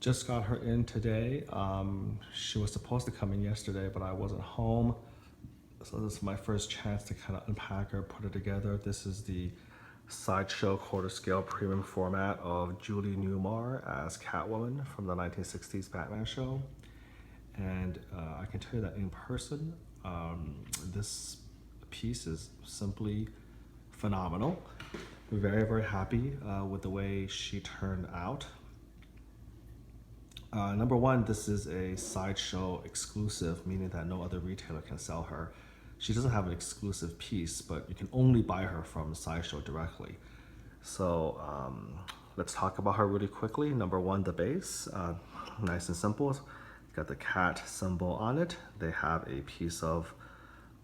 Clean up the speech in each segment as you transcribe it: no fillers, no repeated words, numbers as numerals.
Just got her in today. She was supposed to come in yesterday, but I wasn't home. So this is my first chance to kind of unpack her, put her together. This is the Sideshow quarter scale premium format of Julie Newmar as Catwoman from the 1960s Batman show. And I can tell you that in person, this piece is simply phenomenal. Very, very happy with the way she turned out. Number one, this is a Sideshow exclusive, meaning that no other retailer can sell her. She doesn't have an exclusive piece, but you can only buy her from Sideshow directly. So let's talk about her really quickly. Number one, the base, nice and simple. Got the cat symbol on it. They have a piece of,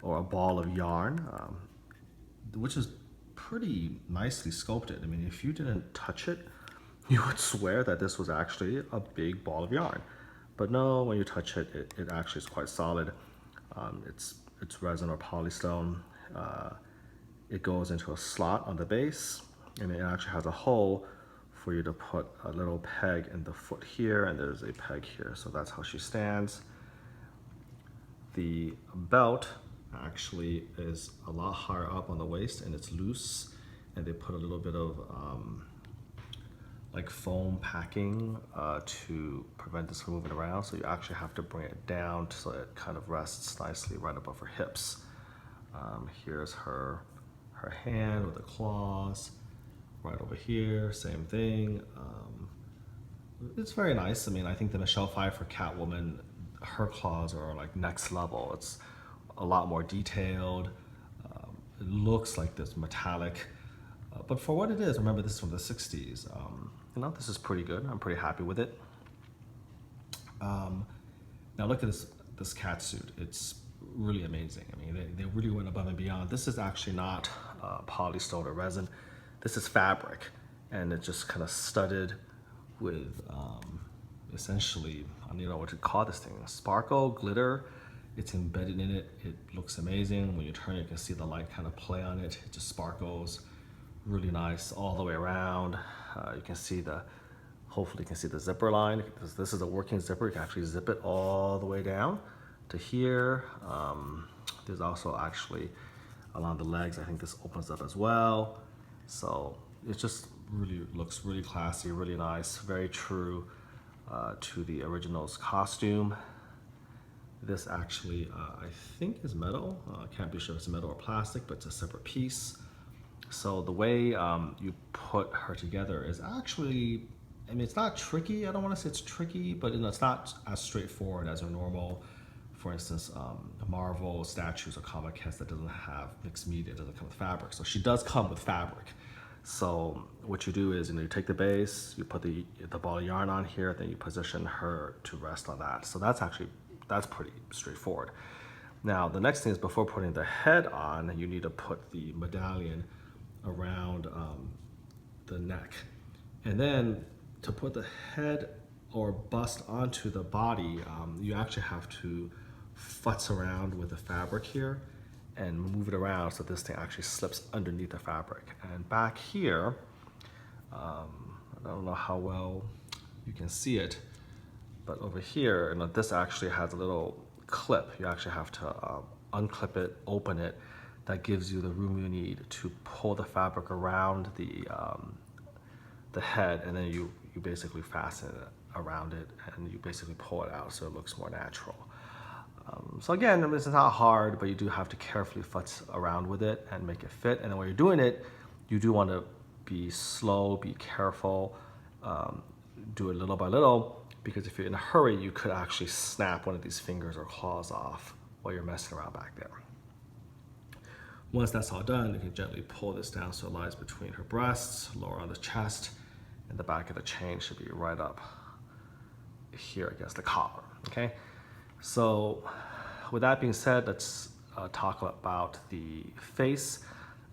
or a ball of yarn, which is pretty nicely sculpted. I mean, if you didn't touch it, you would swear that this was actually a big ball of yarn. But no, when you touch it, it actually is quite solid. It's resin or polystone. It goes into a slot on the base, and it actually has a hole for you to put a little peg in the foot here, and there's a peg here. So that's how she stands. The belt actually is a lot higher up on the waist, and it's loose, and they put a little bit of like foam packing to prevent this from moving around. So you actually have to bring it down so it kind of rests nicely right above her hips. Here's her hand with the claws right over here, same thing. It's very nice. I mean, I think the Michelle Pfeiffer Catwoman, her claws are like next level. It's a lot more detailed. It looks like this metallic, but for what it is, remember this is from the 60s. You know, this is pretty good. I'm pretty happy with it. Now look at this cat suit. It's really amazing. I mean, they really went above and beyond. This is actually not polystone or resin. This is fabric, and it's just kind of studded with essentially, I don't know what to call this thing, sparkle, glitter. It's embedded in it. It looks amazing. When you turn it, you can see the light kind of play on it. It just sparkles. Really nice all the way around. You can see hopefully you can see the zipper line. This is a working zipper. You can actually zip it all the way down to here. There's also actually along the legs, I think this opens up as well. So it just really looks really classy, really nice, very true to the original's costume. This actually, I think is metal. I can't be sure if it's metal or plastic, but it's a separate piece. So the way you put her together is actually, I mean, it's not tricky. I don't want to say it's tricky, but it's not as straightforward as a normal, for instance, Marvel statues or comic heads that doesn't have mixed media, doesn't come with fabric. So she does come with fabric. So what you do is, you take the base, you put the ball of yarn on here, then you position her to rest on that. So that's pretty straightforward. Now, the next thing is before putting the head on, you need to put the medallion around the neck. And then to put the head or bust onto the body, you actually have to futz around with the fabric here and move it around so this thing actually slips underneath the fabric. And back here, I don't know how well you can see it, but over here, this actually has a little clip. You actually have to unclip it, open it. That gives you the room you need to pull the fabric around the head, and then you basically fasten it around it, and you basically pull it out so it looks more natural. So again, it's not hard, but you do have to carefully futz around with it and make it fit. And then when you're doing it, you do want to be slow, be careful, do it little by little, because if you're in a hurry, you could actually snap one of these fingers or claws off while you're messing around back there. Once that's all done, you can gently pull this down so it lies between her breasts, lower on the chest, and the back of the chain should be right up here against the collar, okay? So with that being said, let's talk about the face.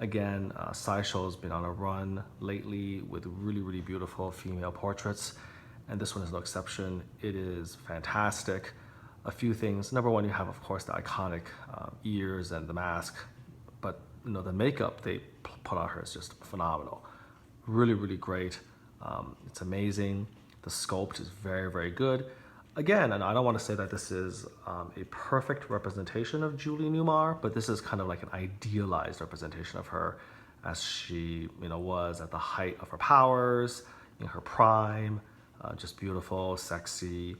Again, Sideshow's been on a run lately with really, really beautiful female portraits, and this one is no exception. It is fantastic. A few things. Number one, you have, of course, the iconic ears and the mask, but the makeup they put on her is just phenomenal. Really, really great. It's amazing. The sculpt is very, very good. Again, and I don't want to say that this is a perfect representation of Julie Newmar, but this is kind of like an idealized representation of her as she, was at the height of her powers, in her prime, just beautiful, sexy.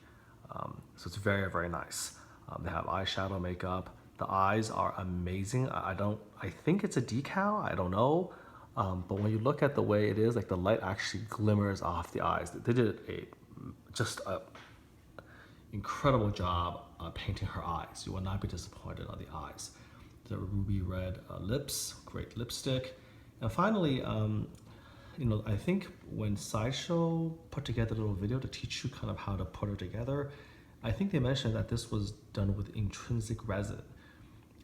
So it's very, very nice. They have eyeshadow makeup. The eyes are amazing. I think it's a decal, I don't know. But when you look at the way it is, like the light actually glimmers off the eyes. They did just a incredible job painting her eyes. You will not be disappointed on the eyes. The ruby red lips, great lipstick. And finally, I think when Sideshow put together a little video to teach you kind of how to put her together, I think they mentioned that this was done with intrinsic resin.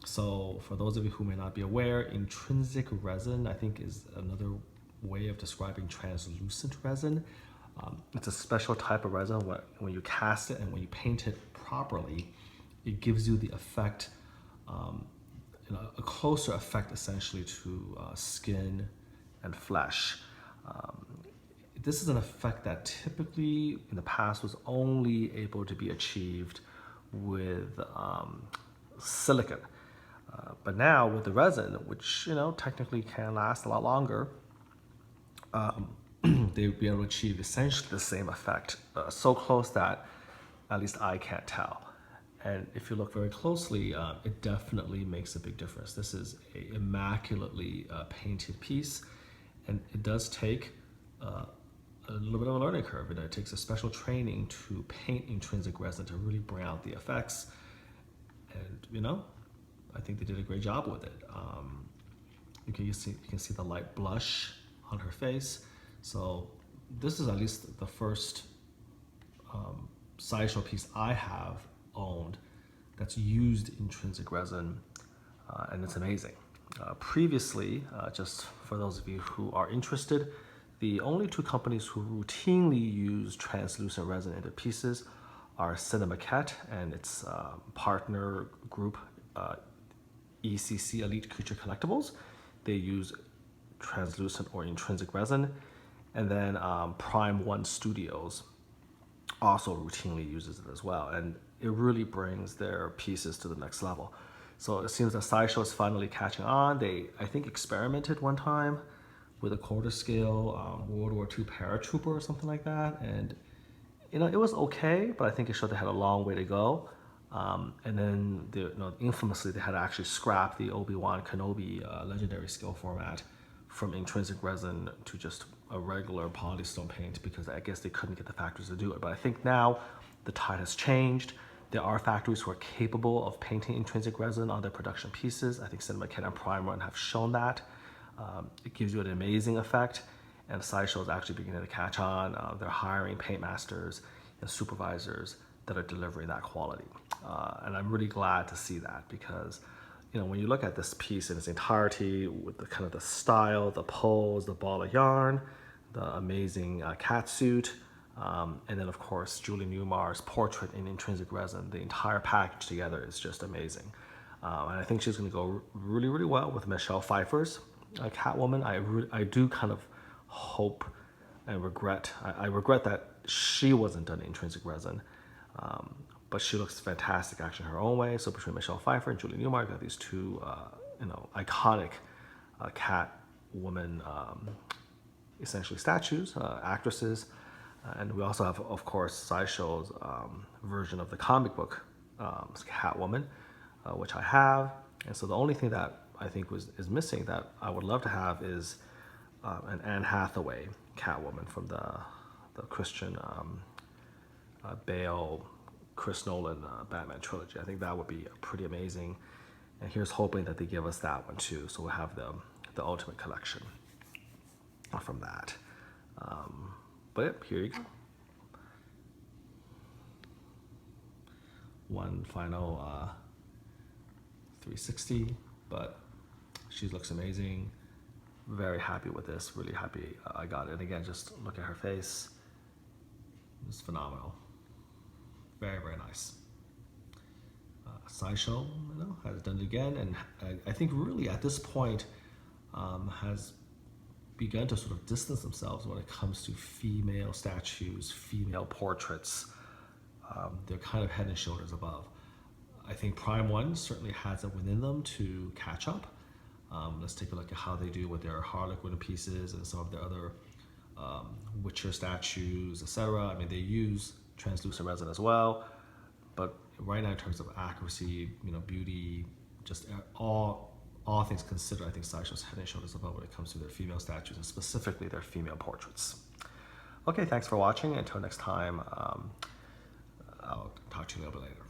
So for those of you who may not be aware, intrinsic resin, I think, is another way of describing translucent resin. It's a special type of resin when you cast it and when you paint it properly, it gives you the effect, a closer effect essentially to skin and flesh. This is an effect that typically in the past was only able to be achieved with silicone. But now with the resin, which technically can last a lot longer, they'd be able to achieve essentially the same effect, so close that at least I can't tell. And if you look very closely, it definitely makes a big difference. This is an immaculately painted piece, and it does take a little bit of a learning curve. It takes a special training to paint intrinsic resin to really bring out the effects. And I think they did a great job with it. You can see the light blush on her face. So this is at least the first Sideshow piece I have owned that's used intrinsic resin, and it's amazing. Previously, just for those of you who are interested, the only two companies who routinely use translucent resin into pieces are Cinemaquette and its partner group, ECC, Elite Creature Collectibles. They use translucent or intrinsic resin. And then Prime One Studios also routinely uses it as well. And it really brings their pieces to the next level. So it seems that Sideshow is finally catching on. They, I think, experimented one time with a quarter scale World War II paratrooper or something like that. And it was okay, but I think it showed they had a long way to go. And then, infamously, they had to actually scrap the Obi-Wan Kenobi legendary scale format from intrinsic resin to just a regular polystone paint because I guess they couldn't get the factories to do it. But I think now the tide has changed. There are factories who are capable of painting intrinsic resin on their production pieces. I think Cinemaquette and Prime One have shown that. It gives you an amazing effect, and Sideshow is actually beginning to catch on. They're hiring paint masters and supervisors that are delivering that quality. And I'm really glad to see that because when you look at this piece in its entirety with the kind of the style, the pose, the ball of yarn, the amazing cat suit, and then of course Julie Newmar's portrait in intrinsic resin, the entire package together is just amazing. And I think she's going to go really, really well with Michelle Pfeiffer's Catwoman. I do kind of hope and regret, I regret that she wasn't done in intrinsic resin. But she looks fantastic actually in her own way. So between Michelle Pfeiffer and Julie Newmar, got these two, iconic Catwoman, essentially statues, actresses. And we also have, of course, Sideshow's version of the comic book Catwoman, which I have. And so the only thing that I think is missing that I would love to have is an Anne Hathaway Catwoman from the Christian Bale, Chris Nolan Batman trilogy. I think that would be pretty amazing. And here's hoping that they give us that one too. So we'll have the Ultimate Collection from that. But yep, here you go. One final 360, but she looks amazing. Very happy with this, really happy I got it. And again, just look at her face. It's phenomenal. Very, very nice. Sideshow, has done it again, and I think really at this point has begun to sort of distance themselves when it comes to female statues, female portraits. They're kind of head and shoulders above. I think Prime 1 certainly has it within them to catch up. Let's take a look at how they do with their Harlequin pieces and some of their other Witcher statues, etc. I mean, they use translucent resin as well, but right now in terms of accuracy, beauty, just all things considered, I think Sideshow's head and shoulders above when it comes to their female statues and specifically their female portraits. Okay, thanks for watching. Until next time, I'll talk to you a little bit later.